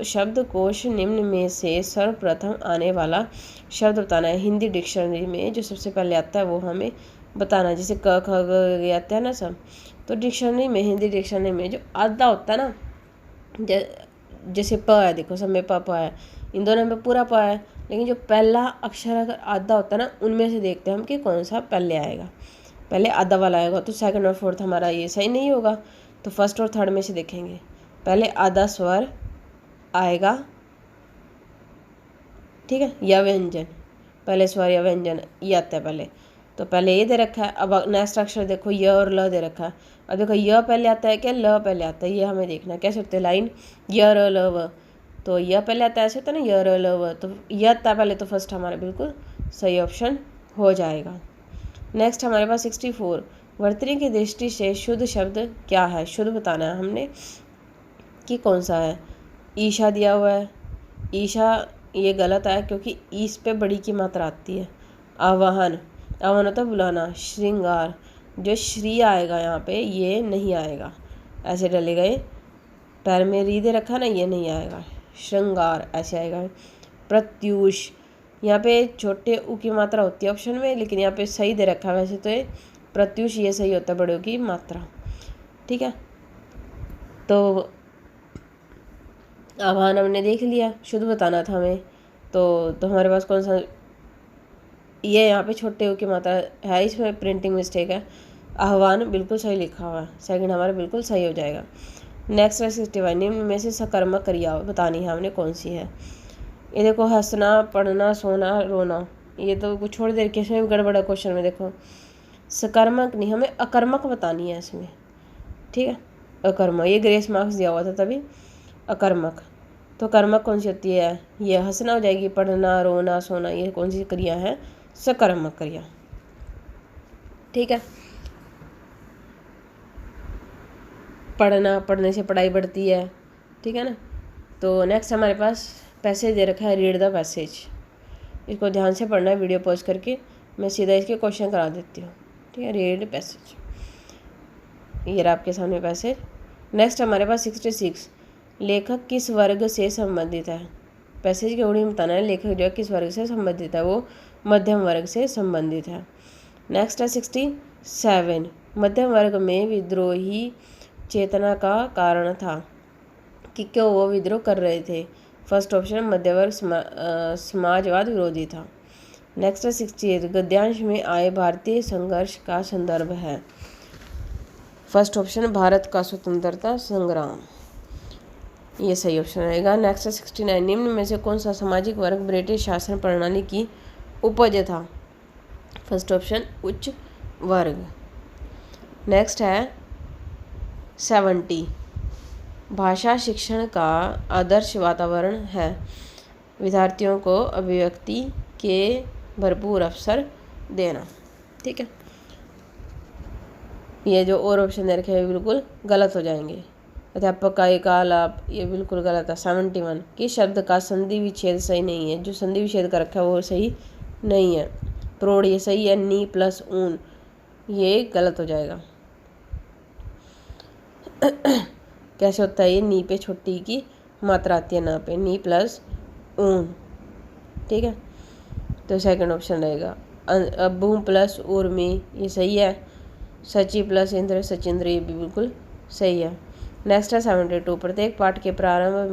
शब्दकोश निम्न में से सर्वप्रथम आने वाला शब्द बताना है। हिंदी डिक्शनरी में जो सबसे पहले आता है वो हमें बताना है, जैसे क ख ग आता है ना सब, तो डिक्शनरी में, हिंदी डिक्शनरी में जो आधा होता है ना, जैसे प है, देखो सब में प है, इन दोनों में पूरा प है, लेकिन जो पहला अक्षर अगर आधा होता है ना, उनमें से देखते हैं हम कि कौन सा पहले आएगा, पहले आधा वाला आएगा, तो सेकंड और फोर्थ हमारा ये सही नहीं होगा। तो फर्स्ट और थर्ड में से देखेंगे, पहले आधा स्वर आएगा, ठीक है, या व्यंजन, पहले स्वर या व्यंजन ये आता है पहले, तो पहले ये दे रखा है। अब नेक्स्ट अक्षर देखो य और ल दे रखा है, अब देखो य पहले आता है क्या, ल पहले आता है, ये हमें देखना है। कैसे होते हैं लाइन, य र ल व, तो य पहले आता है, ऐसे होता है ना, य र ल व, तो य आता है पहले, तो फर्स्ट हमारा बिल्कुल सही ऑप्शन हो जाएगा। नेक्स्ट हमारे पास 64, वर्तनी की दृष्टि से शुद्ध शब्द क्या है, शुद्ध बताना है हमने कि कौन सा है। ईशा दिया हुआ है, ईशा ये गलत है क्योंकि ईस पे बड़ी की मात्रा आती है। आवाहन, आवाहन होता है बुलाना। श्रृंगार, जो श्री आएगा यहाँ पे ये नहीं आएगा, ऐसे डले गए पैर में री दे रखा ना, ये नहीं आएगा। श्रृंगार ऐसे आएगा। प्रत्यूष, यहाँ पे छोटे ऊ की मात्रा होती है ऑप्शन में, लेकिन यहाँ पे सही दे रखा है वैसे तो ये प्रत्यूष ये सही होता है बड़े ऊ की मात्रा। ठीक है, तो आह्वान हमने देख लिया, शुद्ध बताना था हमें। तो हमारे पास कौन सा, ये यहाँ पे छोटे ऊ की मात्रा है, इसमें प्रिंटिंग मिस्टेक है। आह्वान बिल्कुल सही लिखा हुआ है, सेकंड हमारा बिल्कुल सही हो जाएगा। नेक्स्ट है 61, निम्न में से सकर्मक क्रिया बतानी है हमने कौन सी है। ये देखो, हंसना, पढ़ना, सोना, रोना, ये तो कुछ छोड़ देर के इसमें भी गड़बड़ा क्वेश्चन में। देखो सकर्मक नहीं, हमें अकर्मक बतानी है इसमें। ठीक है, अकर्मक, ये ग्रेस मार्क्स दिया हुआ था तभी। अकर्मक, तो कर्मक कौन सी होती है, ये हंसना हो जाएगी। पढ़ना, रोना, सोना, ये कौन सी क्रिया है, सकर्मक क्रिया। ठीक है, पढ़ना, पढ़ने से पढ़ाई बढ़ती है। ठीक है ना। तो नेक्स्ट हमारे पास पैसेज दे रखा है, रीड द पैसेज। इसको ध्यान से पढ़ना है, वीडियो पॉज करके मैं सीधा इसके क्वेश्चन करा देती हूँ। ठीक है, रीड पैसेज, ये रहा आपके सामने पैसेज। नेक्स्ट हमारे पास 66, लेखक किस वर्ग से संबंधित है। पैसेज के उड़ी बताना है, लेखक जो है किस वर्ग से संबंधित है, वो मध्यम वर्ग से संबंधित है। नेक्स्ट है 67, मध्यम वर्ग में विद्रोही चेतना का कारण था कि क्यों वो विद्रोह कर रहे थे। फर्स्ट ऑप्शन मध्य वर्ग समाजवाद विरोधी था। नेक्स्ट है 68, गद्यांश में आए भारतीय संघर्ष का संदर्भ है। फर्स्ट ऑप्शन भारत का स्वतंत्रता संग्राम, ये सही ऑप्शन रहेगा। नेक्स्ट है 69, निम्न में से कौन सा सामाजिक वर्ग ब्रिटिश शासन प्रणाली की उपज था। फर्स्ट ऑप्शन उच्च वर्ग। नेक्स्ट है 70, भाषा शिक्षण का आदर्श वातावरण है, विद्यार्थियों को अभिव्यक्ति के भरपूर अवसर देना। ठीक है, ये जो और ऑप्शन दे रखे हैं बिल्कुल गलत हो जाएंगे। अध्यापक का एक आलाप, ये बिल्कुल गलत है। 71, कि शब्द का संधि विच्छेद सही नहीं है, जो संधि विच्छेद कर रखा है वो सही नहीं है। प्रौढ़, ये सही है। नी प्लस ऊन, ये गलत हो जाएगा। कैसे होता है ये, नी पे छोटी की मात्रा आती है ना पे, नी प्लस ऊन। ठीक है, तो सेकंड ऑप्शन रहेगा। अब्बू प्लस उर्मी, ये सही है। सची प्लस इंद्र, सचिंद्र, ये भी बिल्कुल सही है। नेक्स्ट है 72, प्रत्येक पाठ के प्रारंभ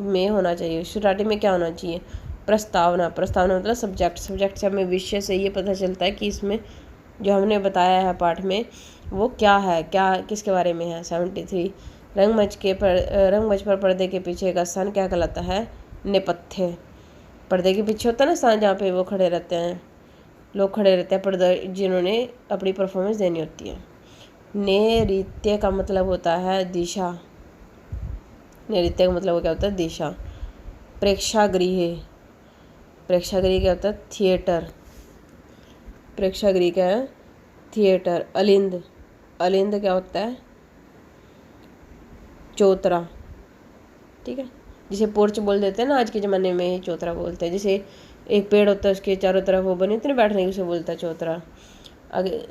में होना चाहिए। स्टार्टिंग में क्या होना चाहिए, प्रस्तावना। प्रस्तावना मतलब सब्जेक्ट। सब्जेक्ट से हमें विषय से ये पता चलता है कि इसमें जो हमने बताया है पाठ में वो क्या है, क्या किसके बारे में है। 73, रंगमंच पर पर्दे के पीछे का स्थान क्या कहलाता है, नेपथ्य। पर्दे के पीछे होता है ना स्थान जहाँ पे वो खड़े रहते हैं, लोग खड़े रहते हैं, पर्दा जिन्होंने अपनी परफॉर्मेंस देनी होती है। नैऋत्य का मतलब होता है दिशा। नैऋत्य का मतलब क्या होता है, दिशा। प्रेक्षागृह, प्रेक्षागृह क्या होता है, थिएटर। प्रेक्षागृह क्या है, थिएटर। अलिंद, अलिंद क्या होता है, चौतरा। ठीक है, जिसे पोर्च बोल देते हैं ना आज के ज़माने में, चौतरा बोलते हैं। जैसे एक पेड़ होता है उसके चारों तरफ वो बने होते हैं बैठने की, उसे बोलता है चौतरा। आगे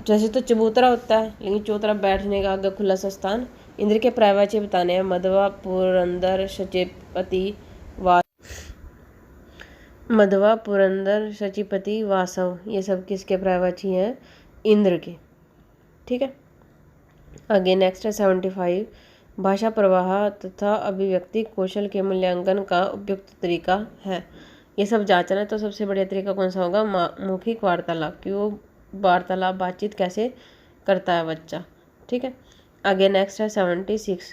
जैसे तो चबूतरा होता है, लेकिन चौतरा बैठने का आगे खुला सा स्थान। इंद्र के पर्यायवाची बताने हैं, मध्वा, पुरंदर, सचिपति, मध्वा, पुरंदर, सचिपति, वासव, ये सब किसके पर्यायवाची हैं, इंद्र के। ठीक है, आगे नेक्स्ट है 75, भाषा प्रवाह तथा अभिव्यक्ति कौशल के मूल्यांकन का उपयुक्त तरीका है। ये सब जांचना है तो सबसे बढ़िया तरीका कौन सा होगा, मौखिक वार्तालाप, कि वो वार्तालाप बातचीत कैसे करता है बच्चा। ठीक है, आगे नेक्स्ट है 76,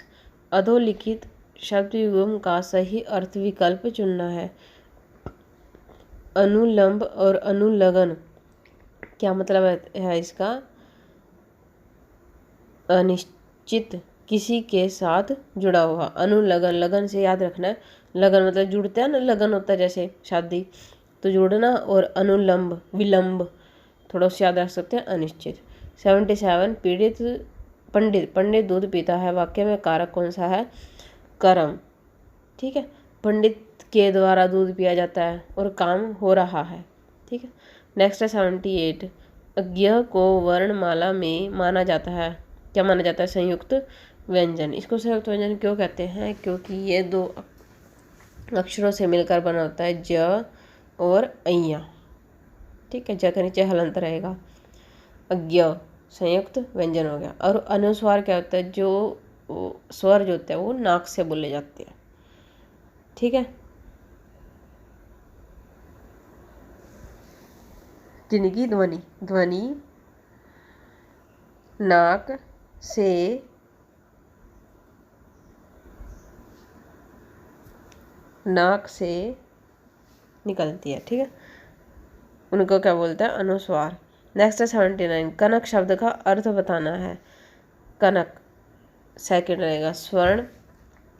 अधोलिखित शब्द युग्म का सही अर्थ विकल्प चुनना है। अनुलंब और अनुलगन, क्या मतलब है इसका, अनिश्चित, किसी के साथ जुड़ा हुआ। अनुलगन, लगन से याद रखना है, लगन मतलब जुड़ते हैं ना, लगन होता है जैसे शादी, तो जुड़ना। और अनुलंब विलंब, थोड़ा सा याद रख सकते हैं, अनिश्चित। 77, पंडित दूध पीता है, वाक्य में कारक कौन सा है, करम, ठीक है। पंडित के द्वारा दूध पिया जाता है और काम हो रहा है, ठीक है। नेक्स्ट है 78, अज्ञ को वर्णमाला में माना जाता है, क्या माना जाता है? संयुक्त व्यंजन। इसको संयुक्त व्यंजन क्यों कहते हैं? क्योंकि ये दो अक्षरों से मिलकर बना होता है, ज और अय्या, ठीक है। ज के नीचे हलंत रहेगा। अज्ञ संयुक्त व्यंजन हो गया। और अनुस्वार क्या होता है? जो स्वर जो होते हैं वो नाक से बोले जाते हैं, ठीक है। जिनकी ध्वनि नाक से निकलती है, ठीक है, उनको क्या बोलते हैं? अनुस्वार। नेक्स्ट है 79, कनक शब्द का अर्थ बताना है। कनक सेकंड रहेगा। स्वर्ण,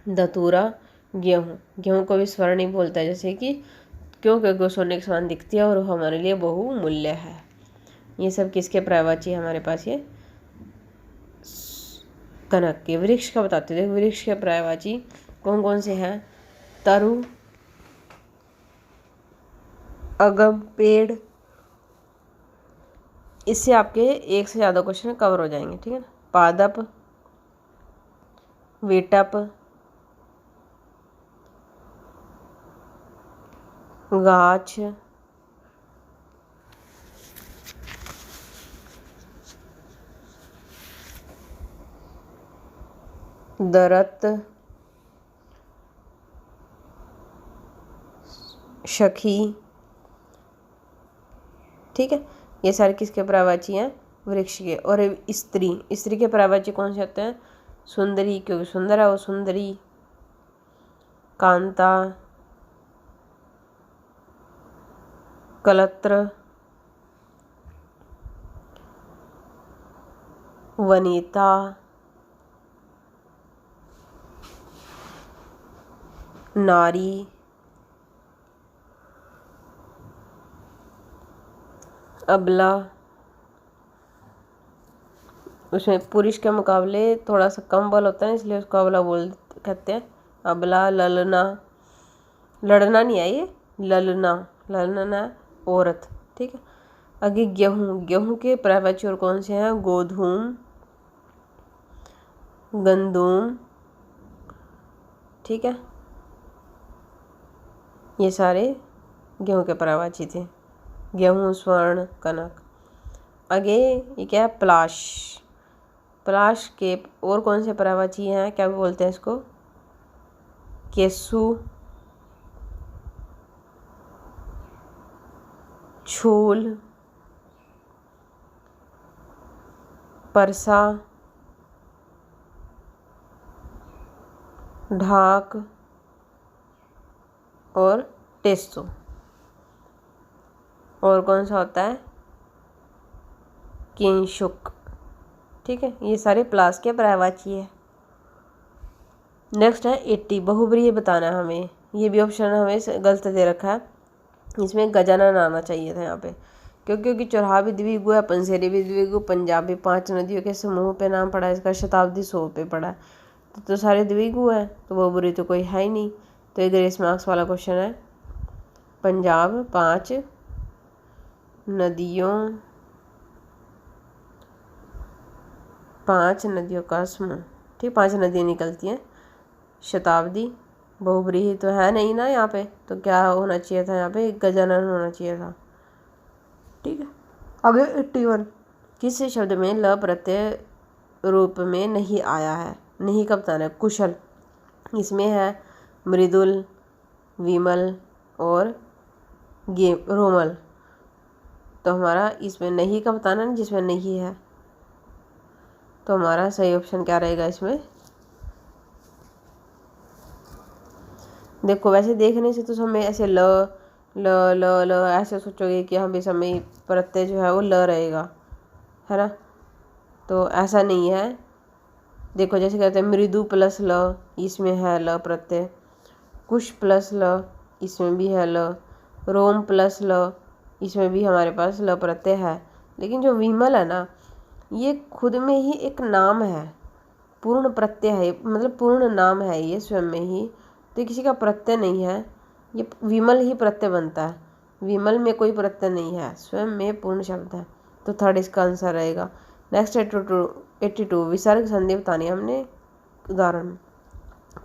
धतूरा, गेहूँ। गेहूँ को भी स्वर्ण ही बोलता है, जैसे कि क्योंकि सोने के समान दिखती है और हमारे लिए बहुमूल्य है। ये सब किसके पर्यायवाची है हमारे पास? ये कनक के। वृक्ष का बताते हैं। वृक्ष के पर्यायवाची कौन कौन से हैं? तरु, अगम, पेड़। इससे आपके एक से ज़्यादा क्वेश्चन कवर हो जाएंगे, ठीक है ना। पादप, वेटप, गाछ, दरत, सखी, ठीक है। ये सारे किसके पर्यायवाची हैं? वृक्ष के। और स्त्री के पर्यायवाची कौन से होते हैं? सुंदरी, क्योंकि सुंदर है वो सुंदरी। कांता, कलत्र, वनिता, नारी, अबला। उसमें पुरुष के मुकाबले थोड़ा सा कम बल होता है, इसलिए उसको अबला कहते हैं। अबला, ललना, लड़ना नहीं है ये, ललना औरत, ठीक है। आगे गेहूँ के पर्यायवाची और कौन से हैं? गोधूम, गंदुम, ठीक है। ये सारे गेहूँ के पर्यायवाची थे। गेहूँ, स्वर्ण, कनक। आगे ये क्या है? पलाश के और कौन से पर्यायवाची हैं? क्या बोलते हैं इसको? केसु, छूल, परसा, ढाक और टेस्सो। और कौन सा होता है? किंशुक, ठीक है। ये सारे प्लास के पर्यायवाची है। नेक्स्ट है 80, बहुब्रीहि बताना है हमें। ये भी ऑप्शन हमें गलत दे रखा है, इसमें गजानन आना चाहिए था यहाँ पे, क्योंकि चौराहा भी द्विगु है, पंसेरी भी द्विगु, पंजाब भी 5 नदियों के समूह पे नाम पड़ा है, इसका शताब्दी 100 पे पड़ा है, तो सारे द्विगु है, तो बहुब्रीहि तो कोई है ही नहीं। तो ये ग्रेस मार्क्स वाला क्वेश्चन है। पंजाब 5 नदियों का समूह, ठीक, 5 नदियाँ निकलती हैं। शताब्दी, बहुब्रीहि तो है नहीं ना यहाँ पे, तो क्या होना चाहिए था? यहाँ पे गजानन होना चाहिए था, ठीक है। आगे 81, किस शब्द में ल प्रत्यय रूप में नहीं आया है? नहीं कब बताना है? कुशल, इसमें है मृदुल, विमल और रोमल। तो हमारा इसमें नहीं का बताना है, जिसमें नहीं है, तो हमारा सही ऑप्शन क्या रहेगा इसमें? देखो, वैसे देखने से तो हमें ऐसे ल ल ल ल ऐसे सोचोगे कि हम इस समय प्रत्यय जो है वो ल रहेगा, है ना, तो ऐसा नहीं है। देखो, जैसे कहते हैं मृदु प्लस ल, इसमें है ल प्रत्यय। कुश प्लस ल, इसमें भी है ल। रोम प्लस ल, इसमें भी हमारे पास ल प्रत्यय है। लेकिन जो विमल है ना, ये खुद में ही एक नाम है, पूर्ण प्रत्यय है, मतलब पूर्ण नाम है ये स्वयं में ही, तो ये किसी का प्रत्यय नहीं है, ये विमल ही प्रत्यय बनता है। विमल में कोई प्रत्यय नहीं है, स्वयं में पूर्ण शब्द है, तो थर्ड इसका आंसर रहेगा। नेक्स्ट 82 विसर्ग संधि बतानी है हमने, उदाहरण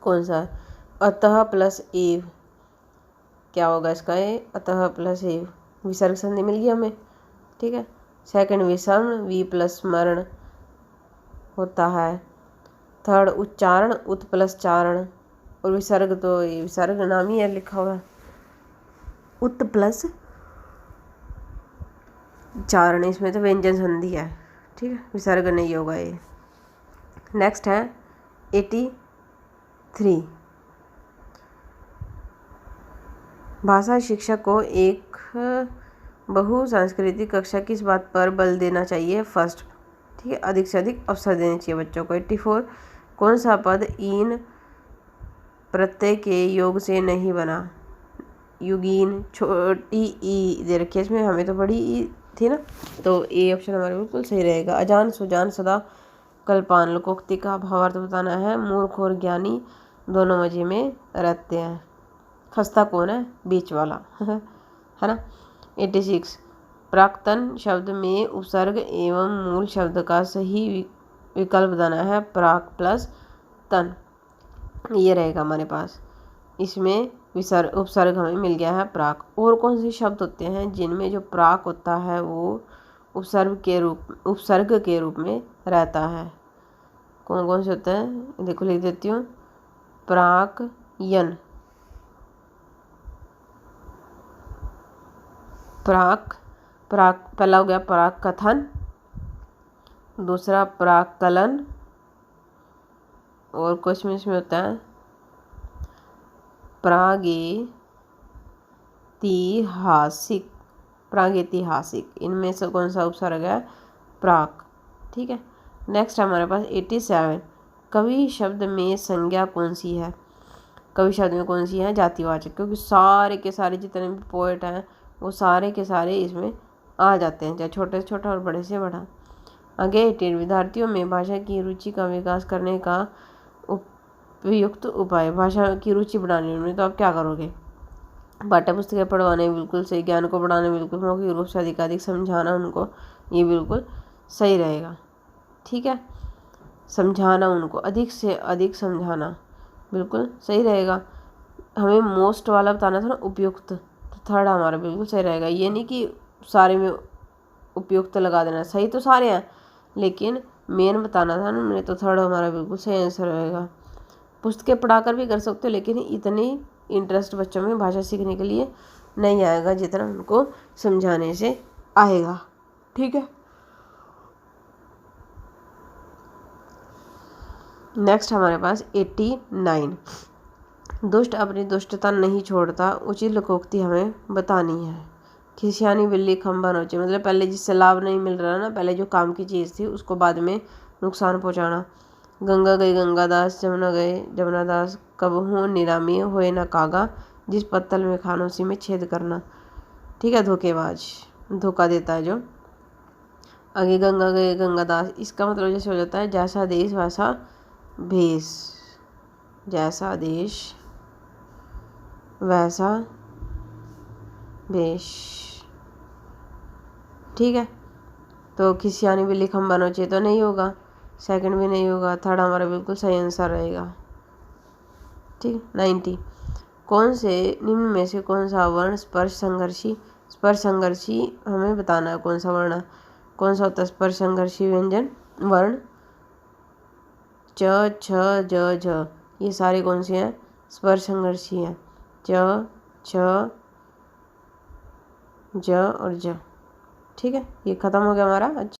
कौन सा है? अतः प्लस एव, क्या होगा इसका? ये अतः प्लस एव, विसर्ग संधि मिल गई हमें, ठीक है। सेकंड विषम, वी प्लस मरण होता है। थर्ड उच्चारण, उत प्लस चारण, और विसर्ग तो ये विसर्ग नाम ही है लिखा हुआ है, उत प्लस चारण, इसमें तो व्यंजन संधि है, ठीक है, विसर्ग नहीं होगा ये। नेक्स्ट है 83 भाषा शिक्षक को एक बहु सांस्कृतिक कक्षा किस बात पर बल देना चाहिए? फर्स्ट, ठीक है, अधिक से अधिक अवसर देने चाहिए बच्चों को। 84 कौन सा पद ईन प्रत्यय के योग से नहीं बना? युगीन, छोटी ई दे रखी है इसमें, हमें तो बड़ी ई थी ना, तो ए ऑप्शन हमारा बिल्कुल सही रहेगा। अजान सुजान सदा कल्पान, लोकोक्ति का भावार्थ बताना है। मूर्ख और ज्ञानी दोनों मजे में रहते हैं। खस्ता कौन है? बीच वाला है ना। 86 प्राक्तन शब्द में उपसर्ग एवं मूल शब्द का सही विकल्प बताना है। प्राक प्लस तन, ये रहेगा हमारे पास। इसमें विसर्ग उपसर्ग हमें मिल गया है प्राक। और कौन से शब्द होते हैं जिनमें जो प्राक होता है वो उपसर्ग के रूप में रहता है? कौन कौन से होते हैं? देखो लिख देती हूँ। प्राक यन, प्राक पहला हो गया प्राक कथन, दूसरा प्राक कलन, और कुछ में इसमें होता है प्रागैतिहासिक, इनमें से कौन सा उपसर्ग है? प्राक, ठीक है। नेक्स्ट हमारे पास 87 कवि शब्द में संज्ञा कौन सी है? कवि शब्द में कौन सी है? जातिवाचक, क्योंकि सारे के सारे जितने भी पोएट हैं वो सारे के सारे इसमें आ जाते हैं, चाहे छोटे से छोटा और बड़े से बड़ा। आगे 88 विद्यार्थियों में भाषा की रुचि का विकास करने का उपयुक्त उपाय। भाषा की रुचि बढ़ाने में तो आप क्या करोगे? पाठ्य पुस्तकें पढ़वाने बिल्कुल सही, ज्ञान को बढ़ाने बिल्कुल, मौखिक रूप से अधिकाधिक समझाना उनको, ये बिल्कुल सही रहेगा, ठीक है। समझाना उनको, अधिक से अधिक समझाना बिल्कुल सही रहेगा। हमें मोस्ट वाला बताना था ना, उपयुक्त, तो थर्ड हमारा बिल्कुल सही रहेगा। ये नहीं कि सारे में उपयुक्त लगा देना, सही तो सारे हैं लेकिन मेन बताना था ना मैंने, तो थर्ड हमारा बिल्कुल सही आंसर रहेगा। पुस्तकें पढ़ाकर भी कर सकते हो, लेकिन इतनी इंटरेस्ट बच्चों में भाषा सीखने के लिए नहीं आएगा जितना उनको समझाने से आएगा, ठीक है। नेक्स्ट हमारे पास 89 दुष्ट अपनी दुष्टता नहीं छोड़ता, उचित लोकोक्ति हमें बतानी है। खिसियानी बिल्ली खंभा नोचे, मतलब पहले जिससे लाभ नहीं मिल रहा ना, पहले जो काम की चीज़ थी उसको बाद में नुकसान पहुंचाना। गंगा गई गंगादास, जमुना गए जमुनादास, कबहू निरामी होए न कागा, जिस पत्तल में खानो उसी में छेद करना, ठीक है। धोखेबाज, धोखा देता है जो। आगे गंगा गए गंगादास, इसका मतलब जैसे हो जाता है जैसा देश वैसा भेष, जैसा देश वैसा भेष, ठीक है। तो खिसियानी बिल्ली खंभा नोचे तो नहीं होगा, सेकंड भी नहीं होगा, थर्ड हमारा बिल्कुल सही आंसर रहेगा, ठीक। 90 कौन से निम्न में से कौन सा वर्ण स्पर्श संघर्षी हमें बताना है। कौन सा वर्ण, कौन सा होता है स्पर्श संघर्षी व्यंजन वर्ण? च छ ज झ, ये सारे कौन से हैं? स्पर्श संघर्षी हैं। च छ ज और ज, ठीक है। ये खत्म हो गया हमारा आज।